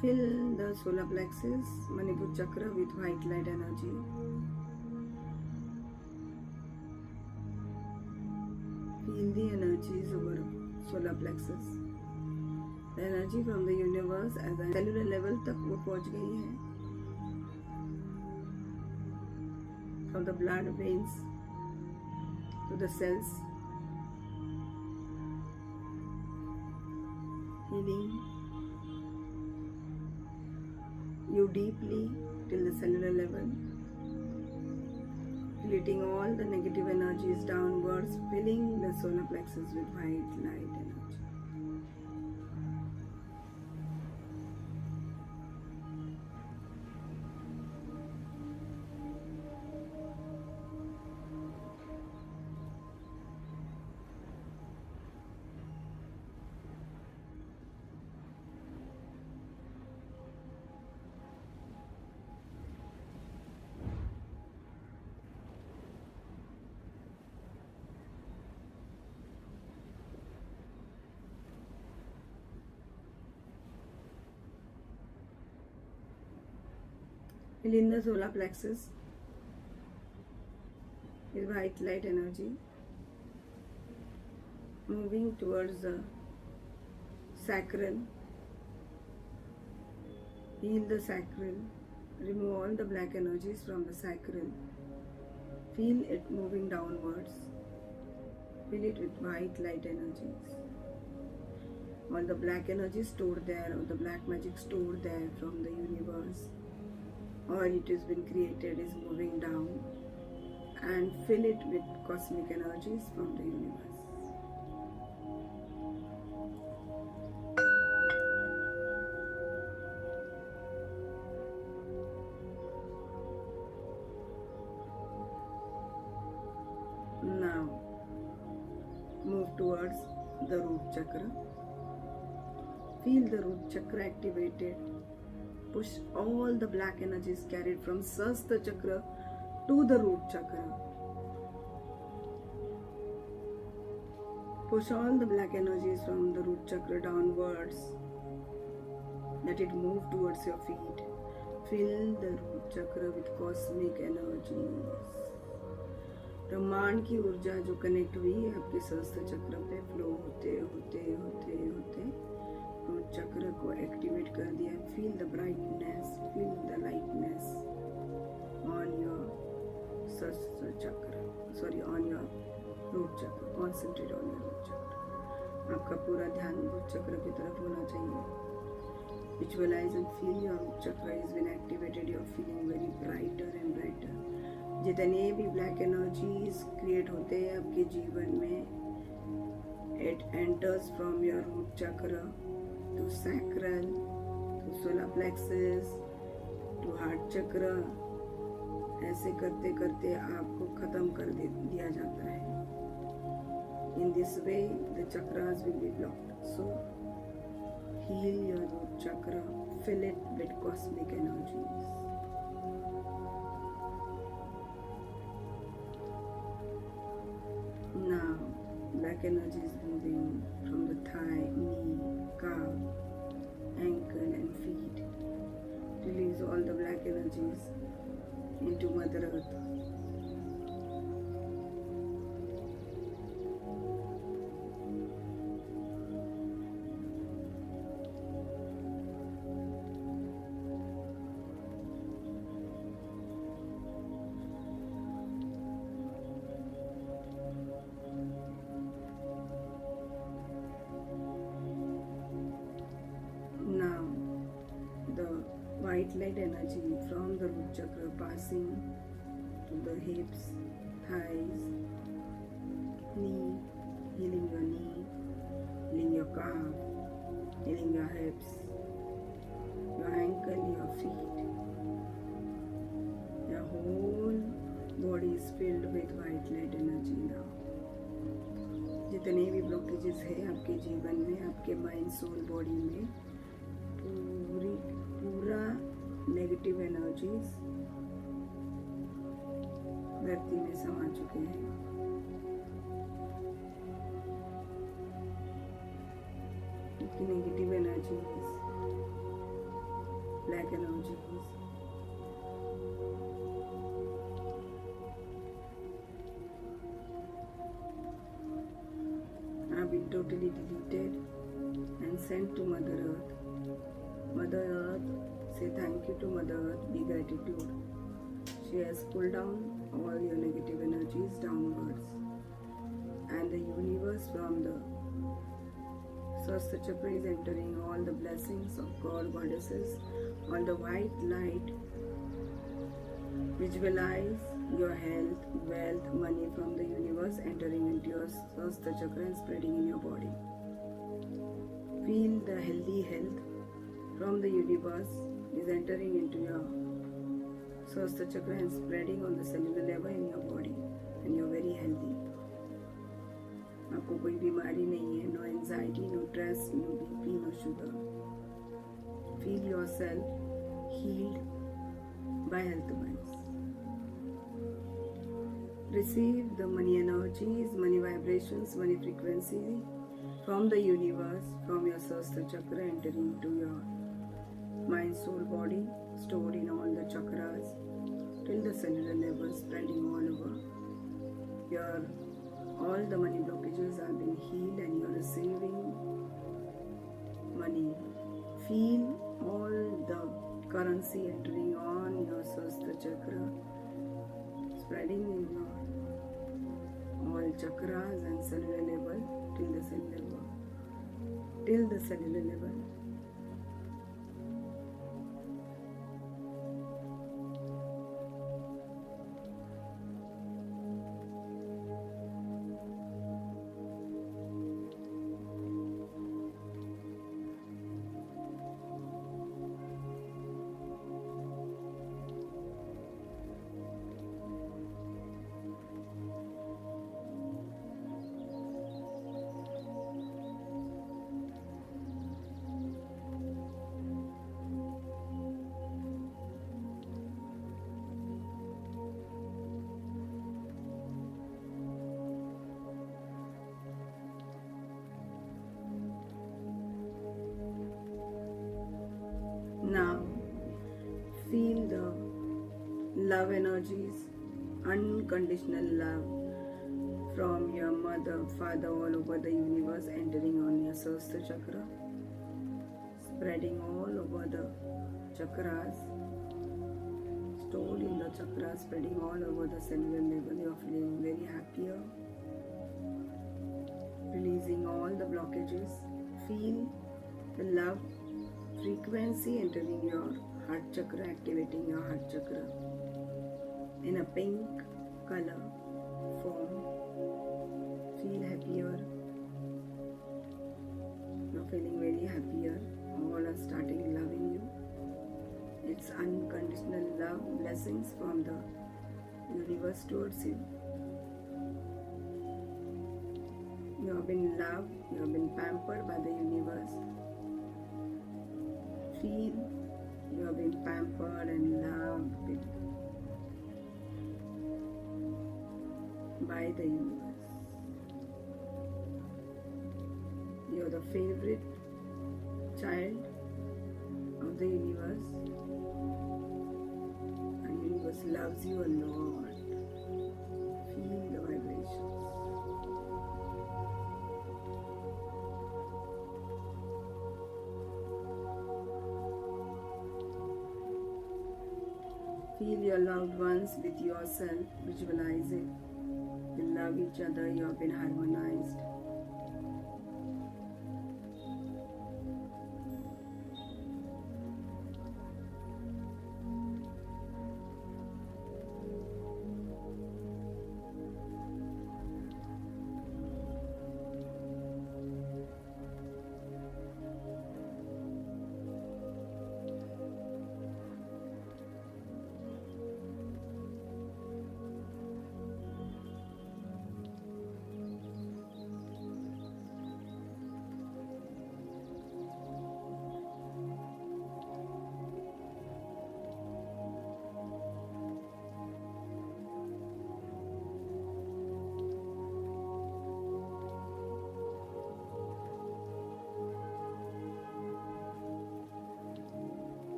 Fill the solar plexus, Manipur chakra with white light energy. Feel the energies over solar plexus. The energy from the universe as a cellular level तक वो पहुंच गई है. From the blood veins to the cells. Healing you deeply till the cellular level, deleting all the negative energies downwards, filling the solar plexus with white light energy. Fill in the solar plexus with white light energy, moving towards the sacral. Heal the sacral, remove all the black energies from the sacral. Feel it moving downwards. Fill it with white light energies. All the black energy stored there, or the black magic stored there from the universe, or it has been created, is moving down, and fill it with cosmic energies from the universe. Now move towards the root chakra. Feel the root chakra activated. Push all the black energies carried from Sahasrara chakra to the root chakra. Push all the black energies from the root chakra downwards. Let it move towards your feet. Fill the root chakra with cosmic energies. ब्रह्मांड की ऊर्जा जो connect हुई है आपके सहस्त्र चक्र पे फ्लो होते होते होते होते रूट चक्र को एक्टिवेट कर दिया. Feel the brightness, feel the lightness on your सहस्त्र चक्र, सॉरी ऑन योर रूट चक्र. कॉन्सेंट्रेट ऑन योर रूट चक्र. आपका पूरा ध्यान रूट चक्र की तरफ होना चाहिए. Visualise and feel your root chakra is been activated. You are feeling very brighter and brighter. जितने भी ब्लैक एनर्जीज क्रिएट होते हैं आपके जीवन में, it enters from your root chakra to sacral, to solar plexus, to heart chakra. ऐसे करते करते आपको खत्म कर दिया जाता है. In this way, the chakras will be blocked. So, heal your root chakra, fill it with cosmic energies. Now, black energy is moving from the thigh, knee, calf, ankle and feet. Release all the black energies into Mother Earth. Now, the white light energy from the root chakra passing to the hips, thighs, knee, healing your knee, healing your calf, healing your hips, your ankle, your feet. Your whole body is filled with white light energy now. जितने भी blockages है आपके जीवन में, आपके mind, soul, body में, पूरा negative energies धरती में समा चुके हैं. Negative energies, black energies have been totally deleted and sent to Mother Earth. Mother Earth, say thank you to Mother Earth, be gratitude. She has pulled down all your negative energies downwards. And the universe from the Sahasrara Chakra is entering all the blessings of God, goddesses, all the white light. Visualize your health, wealth, money from the universe entering into your Sahasrara Chakra and spreading in your body. Feel the healthy health from the universe is entering into your Sahasrara Chakra and spreading on the cellular level in your body, and you're very healthy. आपको कोई बीमारी नहीं है, no anxiety, no stress, no BP, no sugar. Feel yourself healed by health vibes. Receive the money energies, money vibrations, money frequency from the universe, from your Sahasrara Chakra entering into your mind, soul, body, stored in all the chakras till the cellular level, spreading all over. All the money blockages have been healed and you're receiving money. Feel all the currency entering on your Sahasrara Chakra, spreading in your all chakras and cellular level till the cellular level. Now, feel the love energies, unconditional love from your mother, father, all over the universe entering on your Sahasrara Chakra, spreading all over the chakras, stored in the chakras, spreading all over the cellular level. You are feeling very happier, releasing all the blockages. Feel the love frequency entering your heart chakra, activating your heart chakra in a pink color form. Feel happier. You're feeling very happier. All are starting loving you. It's unconditional love, blessings from the universe towards you. You have been loved, you have been pampered by the universe. Feel you have been pampered and loved by the universe. You are the favorite child of the universe, and the universe loves you a lot. Feel the vibrations. Feel your loved ones with yourself, visualize it. You love each other, you have been harmonized.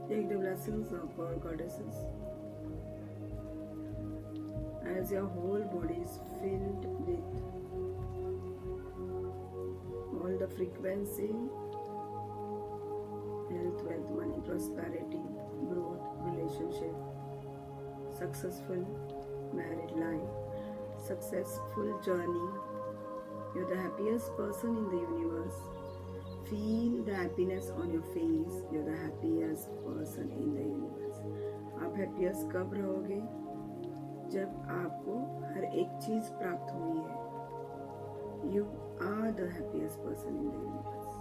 Take the blessings of God, goddesses. As your whole body is filled with all the frequency, health, wealth, money, prosperity, growth, relationship, successful married life, successful journey. You're the happiest person in the universe. Feel the happiness on your face. You're the happiest person in the universe. आप happiest कब रहोगे? जब आपको हर एक चीज प्राप्त हुई है. You are the happiest person in the universe.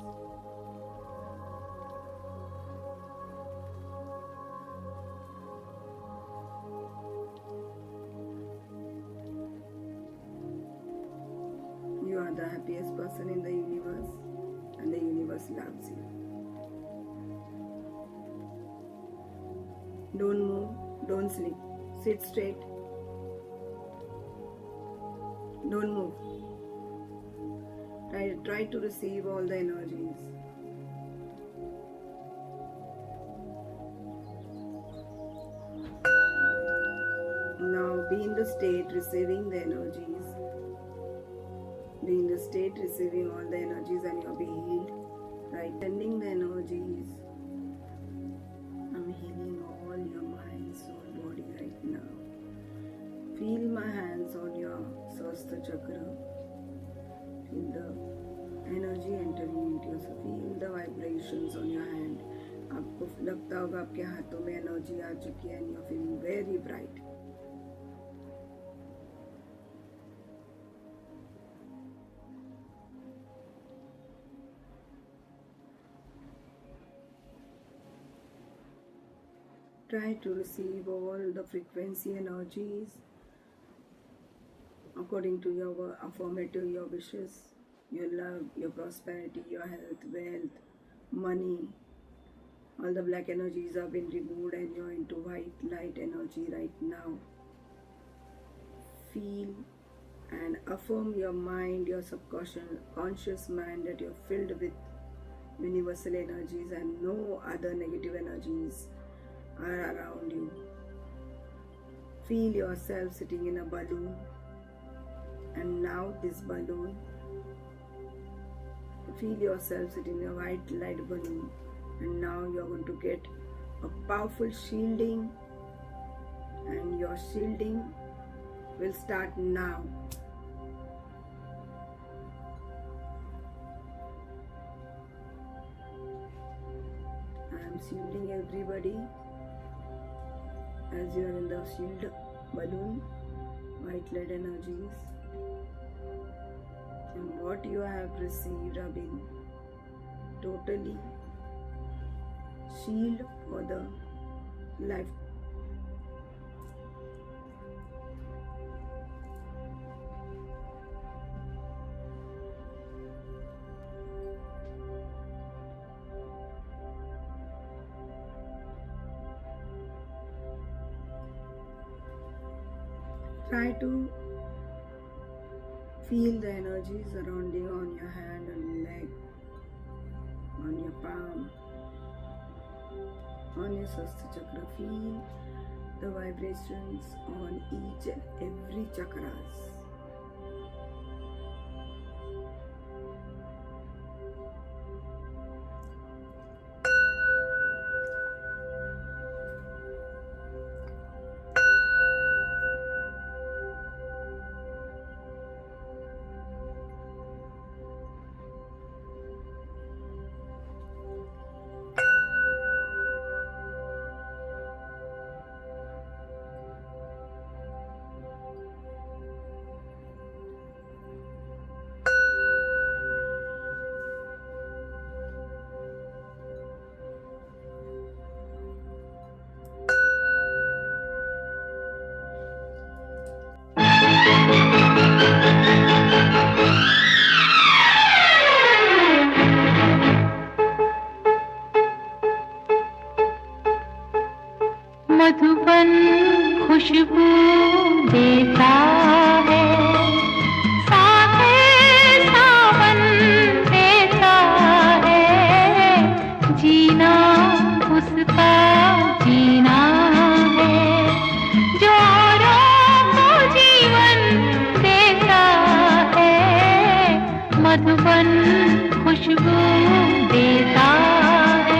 You are the happiest person in the universe. And the universe loves you. Don't move, don't sleep. Sit straight. Don't move. Try to receive all the energies. Now be in the state receiving the energies. Be in the state receiving all the energies, and you'll be healed. Right, sending the energies. I'm healing all your mind, soul, body right now. Feel my hands on your Sahasrara chakra. Feel the energy entering into you. So feel the vibrations on your hand. आपको लगता होगा आपके हाथों में energy आ चुकी है, and you're feeling very bright. Try to receive all the frequency energies according to your affirmative, your wishes, your love, your prosperity, your health, wealth, money. All the black energies have been removed and you're into white light energy right now. Feel and affirm your mind, your subconscious mind, that you're filled with universal energies and no other negative energies are around you. Feel yourself sitting in a balloon, and now this balloon, feel yourself sitting in a white light balloon, and now you're going to get a powerful shielding, and your shielding will start now. I am shielding everybody as you are in the shield balloon, white light energies, and what you have received have been totally shield for the life. Try to feel the energy surrounding on your hand and leg, on your palm, on your Sastra chakra. Feel the vibrations on each and every chakras. Madhuban खुशबू देता है, साथे सावन देता है, जीना उसका जीना है, जो औरों को जीवन देता है, मधुबन खुशबू देता है।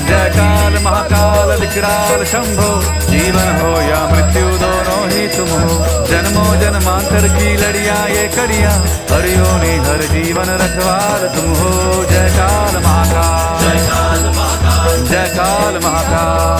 जयकाल महाकाल विकराल शंभो, जीवन हो या मृत्यु दोनों ही तुम हो, जन्मों जन्मांतर की लड़ियां ये कड़ियां, हर योनि हर जीवन रखवार तुम हो। जयकाल महाकाल, जयकाल महाकाल, जयकाल महाकाल,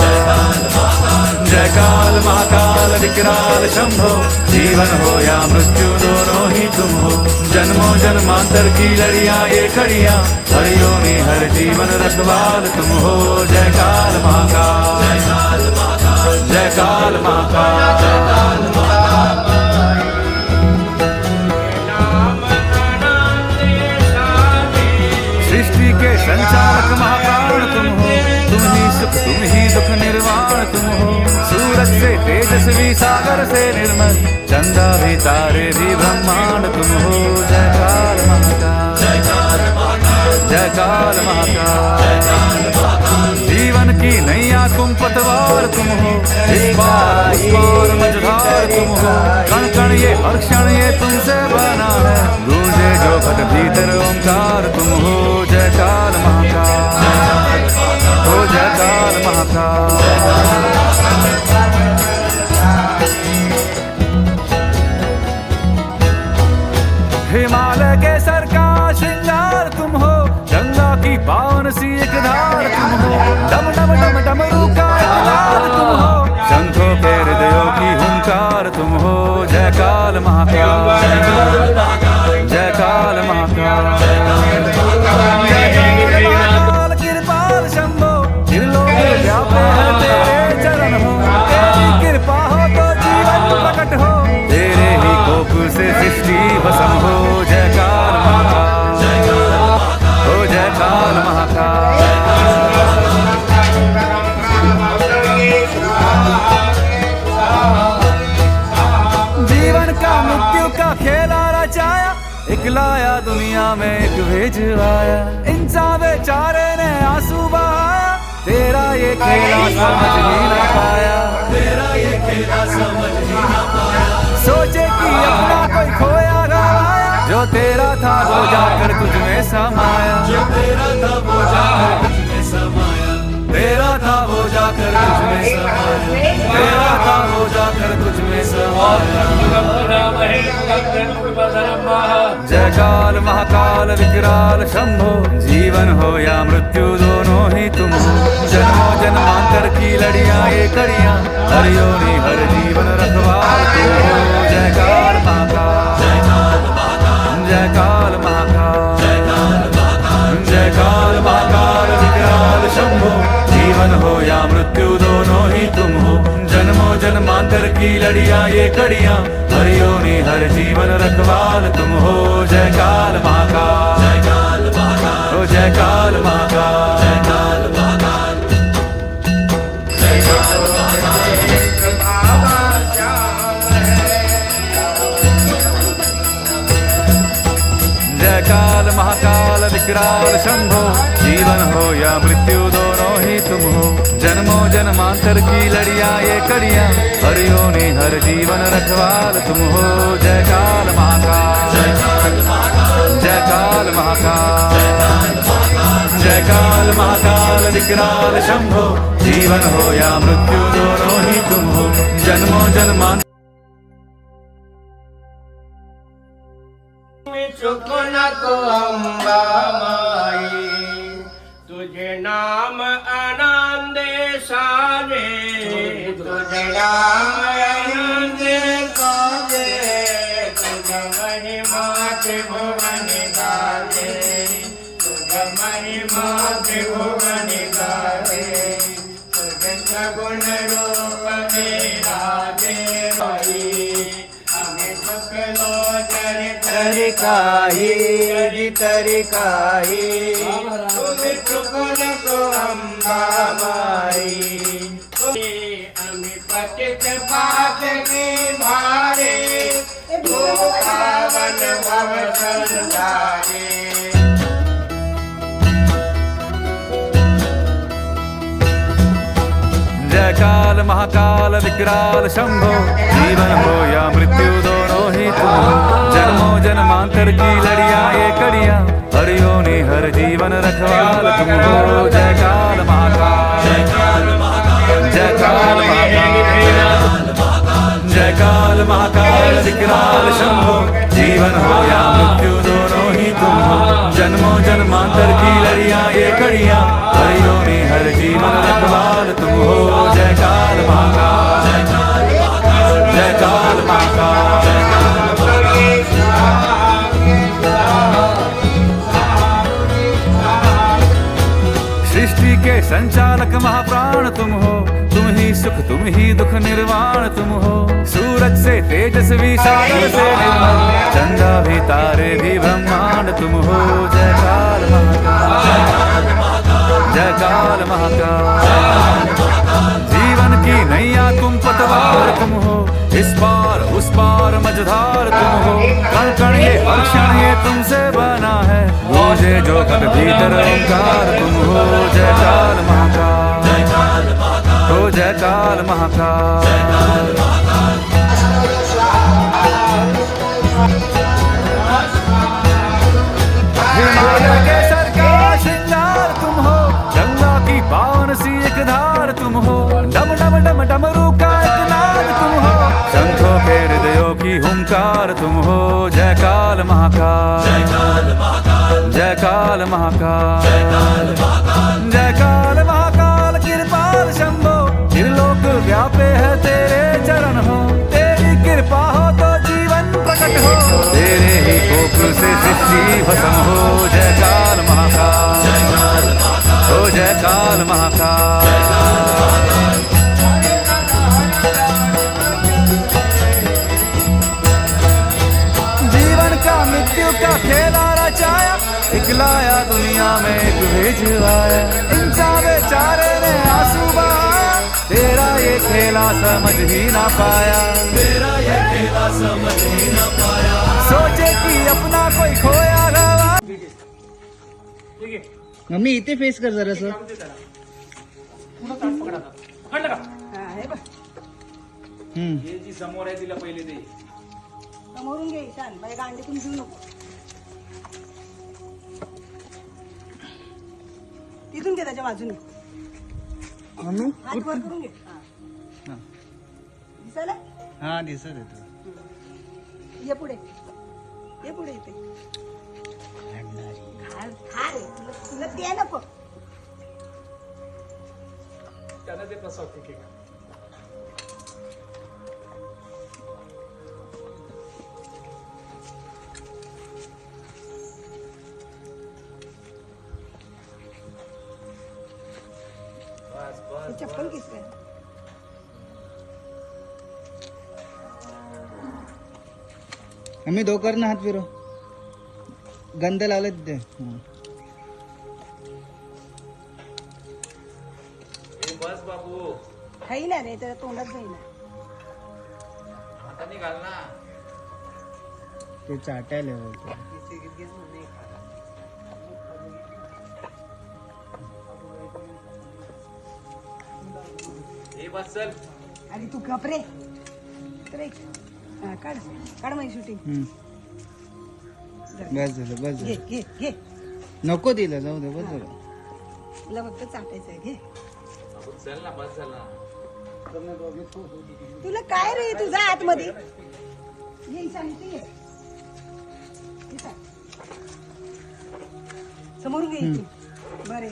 जयकाल महाकाल विकराल शंभो, जीवन हो या मृत्यु दोनों ही तुम हो, जन्मों जन्मांतर की लड़ियां ये कड़ियां, हर योनि हर जीवन रखवार तुम हो। जयकाल महाकाल, जयकाल महाकाल, जयकाल महाकाल, जयकाल महाकाल। सृष्टि के संचालक महाकाल तुम हो, तुम ही सुख तुम ही दुख निर्वाण तुम हो, सूरज से तेजस्वी सागर से निर्मल, चंदा भी तारे भी ब्रह्मांड तुम हो। जयकाल महाकाल, जयकाल महाकाल, जयकाल महाकाल, जीवन की नैया तुम पतवार तुम हो, इस पार उस पार मझधार तुम हो, कण कण ये हर क्षण ये तुमसे बना है, गूंजे जो घट भीतर ओंकार तुम हो। जयकाल महाकाल, हो जयकाल महाकाल। हिमालय के सर का श्रृंगार तुम हो, गंगा की पावन सी एक धार तुम हो, डम डम डम डमरू का ताल तुम हो, शंखों के हृदयों की हुंकार तुम हो। जयकाल महाकाल, भिजवाया, इंसान बेचारे ने आंसू बहाया, तेरा ये खेला समझ ही ना पाया, तेरा ये खेला समझ ही ना पाया। सोचे कि अपना कोई खोया गवाया, जो तेरा था वो जाकर तुझ में समाया, जो तेरा था वो जाकर तुझ में समाया, तेरा था वो जाकर तुझ में समाया, तेरा था वो जाकर तुझ में समाया। जय काल महाकाल विकराल शंभो, जीवन हो या मृत्यु दोनों ही तुम हो, जन्मों जन्मांतर की लड़ियां ये कड़ियां, हर योनि हर जीवन रखवाल तुम हो। जय काल महाकाल, जय काल महाकाल, जय काल महाकाल, जय काल महाकाल विकराल शंभो, जीवन हो या मृत्यु दोनों ही तुम हो, जन्मों जन्मांतर की लड़ियां ये कड़ियां, हर योनि हर जीवन रखवाल तुम हो। जय काल महाकाल, जय काल महाकाल, ओ जय काल महाकाल, जय काल महाकाल, जय काल जय काल महाकाल विकराल शंभो, जीवन हो या मृत्यु दोनों ही तुम हो, जन्मों जन्मांतर की लड़ियां ये कड़ियां, हर योनि हर जीवन रखवाल तुम हो। जय काल महाकाल, जय काल महाकाल, जय काल महाकाल, जय काल महाकाल विकराल शंभो, जीवन हो या मृत्यु दोनों ही तुम हो, जन्मों जन्मांतर चुप न को अम्बा माई, तुझे नाम आनंद साजे, तुझे नाम आनंद साजे, तुझे महिमा त्रिभुवन गाजे, तुझे महिमा त्रिभुवन गाजे, तुझे सगुण रूप में राजे भाई, हमें सुख लो तरिकाही तरिकाही, तुम चुकन को अम्बा माई, अमी पतित पाप की भारे, तू पावन भव संसारे। जय काल महाकाल विकराल शंभो, जीवन हो या मृत्यु दोनों ही तुम हो, जन्मों जन्मांतर की लड़ियां ये कड़ियां, हर योनि हर जीवन रखवाल तुम हो। जय काल महाकाल, जय काल महाकाल, जय काल महाकाल, जय काल महाकाल विकराल शंभो, जीवन हो या मृत्यु दोनों ही तुम हो, जन्मों जन्मांतर की लड़ियां ये कड़ियां, हर योनि हर जीवन रखवाल तुम हो। जय काल महाकाल, जय काल महाकाल, जय काल महाकाल, जय काल सृष्टि के संचालक महाप्राण तुम हो, तुम ही सुख तुम ही दुख निर्वाण तुम हो, सूरज से तेजस्वी सागर से निर्मल, चंदा भी तारे भी ब्रह्मांड तुम हो। जय काल महाकाल, जय काल महाकाल, जीवन की नैया तुम पतवार तुम हो, इस पार उस पार मझधार तुम हो, कण कण ये हर क्षण ये तुमसे बना है, गूंजे जो घर भीतर ओंकार तुम हो। जय काल महाकाल, जय काल महाकाल, ओ जय काल महाकाल, जय काल महाकाल, हिमालय के सर का श्रृंगार तुम हो, गंगा की पावन सी एक धार तुम हो, डम डम डम डमरू का एक नाद तुम हो, शंखों के हृदयों की हुंकार तुम हो। जय काल महाकाल, जय काल महाकाल, जय काल महाकाल, जय काल महाकाल, जय काल महाकाल कृपाल शंभो, त्रिलोक व्यापे है तेरे चरण हो, तेरी कृपा हो तो जीवन प्रकट हो, तेरे ही कोप से सृष्टि भस्म हो। जय काल महाकाल, जय काल महाकाल, ओ जय काल महाकाल, जय काल महाकाल, जीवन का मृत्यु का खेला रचाया, इकलाया दुनिया में एक भिजवाया, इंसान बेचारे ने आंसू बहाया, तेरा ये खेला समझ ही ना पाया, तेरा ये खेला समझ ही ना पाया, सोचे कि अपना कोई खोया गवा। मम्मी इथे फेस कर जरा सर. पुढं ताट पकडा आता. पकडलं का? हा हे बघ हे जी समोर आहे तिला पहिले दे. समोरून घे ईशान बाई गांडीतून घेऊ नको. तिथून घे त्याच्या बाजूने मम्मी हात वर करून घे. हा. दिसायला हा दिसत येतो. ये पुढे इथे खा रे तुला ते नको. त्याला ते तसं होते की का? ते चप्पल किस काय मम्मी डोकर ना हात फिरव. गंध लावलं तिथे. हा. बस बाबू खाई ना रे त्याच्या तोंडात जाईल. हाताने घाल ना. ते चाटायला बोलतो. हे बस चल. आणि तू घाबरे तर एक काढ काढ माझी शूटिंग. बस झालं बस घे झालं. घे घे नको दिलं जाऊ दे बस झालं. तुला फक्त चाटायचं आहे. घे चल ना बस झाला. तुला काय रे तुझा आतमध्ये घे ईशान इथे ये. ईशान. समोरून घे इथे. बरं ये.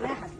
नाही हात